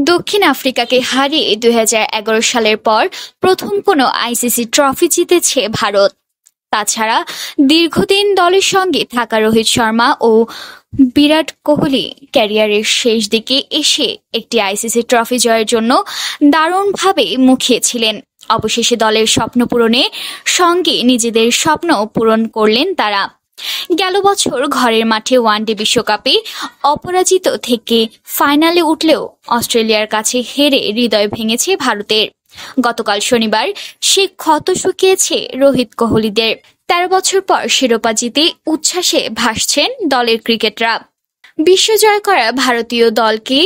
দক্ষিণ আফ্রিকাকে হারিয়ে ২০১১ সালের পর প্রথম কোনো আইসিসি ট্রফি জিতেছে ভারত। তাছাড়া দীর্ঘদিন দলের সঙ্গে থাকা রোহিত শর্মা ও বিরাট কোহলি ক্যারিয়ারের শেষ দিকে এসে একটি আইসিসি ট্রফি জয়ের জন্য দারুণভাবে মুখিয়েছিলেন। অবশেষে দলের স্বপ্ন পূরণে সঙ্গে নিজেদের স্বপ্ন পূরণ করলেন তারা। গেল বছর ঘরের মাঠে ওয়ানডে বিশ্বকাপে অপরাজিত থেকে ফাইনালে উঠলেও অস্ট্রেলিয়ার কাছে হেরে হৃদয় ভেঙেছে ভারতের। গতকাল শনিবার সে ক্ষত শুকিয়েছে রোহিত কোহলিদের। ১৩ বছর পর শিরোপা জিতে উচ্ছ্বাসে ভাসছেন দলের ক্রিকেটাররা। বিশ্ব জয় করা ভারতীয় দলকে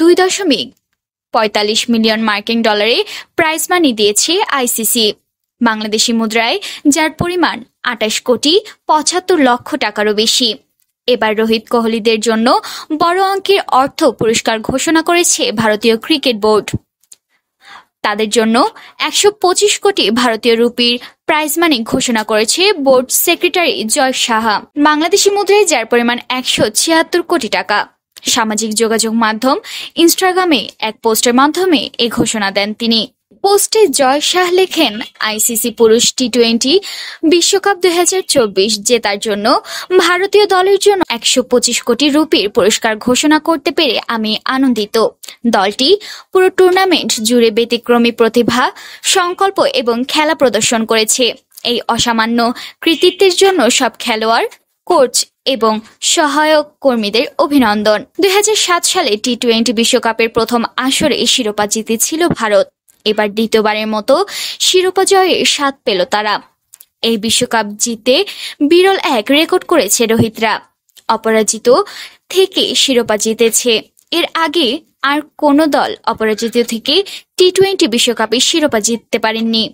২.৪৫ মিলিয়ন মার্কিন ডলারে প্রাইজ মানি দিয়েছে আইসিসি, বাংলাদেশি মুদ্রায় যার পরিমাণ ২৮,৭৫,০০,০০০ টাকারও বেশি। এবার রোহিত কোহলিদের জন্য বড় অঙ্কের অর্থ পুরস্কার ঘোষণা করেছে ভারতীয় ক্রিকেট বোর্ড। তাদের জন্য ১২৫ কোটি ভারতীয় রুপির প্রাইজ মানি ঘোষণা করেছে বোর্ড সেক্রেটারি জয় সাহা, বাংলাদেশি মুদ্রায় যার পরিমাণ ১৭৬ কোটি টাকা। সামাজিক যোগাযোগ মাধ্যম ইনস্টাগ্রামে এক পোস্টের মাধ্যমে এ ঘোষণা দেন তিনি। পোস্টে জয় শাহ লেখেন, আইসিসি পুরুষ টি-20 বিশ্বকাপ ২০২৪ জেতার জন্য ভারতীয় দলের জন্য ১২৫ কোটি রুপির পুরস্কার ঘোষণা করতে পেরে আমি আনন্দিত। দলটি পুরো টুর্নামেন্ট জুড়ে ব্যতিক্রমী প্রতিভা, সংকল্প এবং খেলা প্রদর্শন করেছে। এই অসামান্য কৃতিত্বের জন্য সব খেলোয়াড়, কোচ এবং সহায়ক কর্মীদের অভিনন্দন। ২০০৭ সালে টি-20 বিশ্বকাপের প্রথম আসরে শিরোপা জিতেছিল ভারত। এবার দ্বিতীয়বারের মতো শিরোপা জয়ের স্বাদ পেল তারা। এই বিশ্বকাপ জিতে বিরল এক রেকর্ড করেছে রোহিতরা। অপরাজিত থেকে শিরোপা জিতেছে। এর আগে আর কোনো দল অপরাজিত থেকে টি-20 বিশ্বকাপে শিরোপা জিততে পারেননি।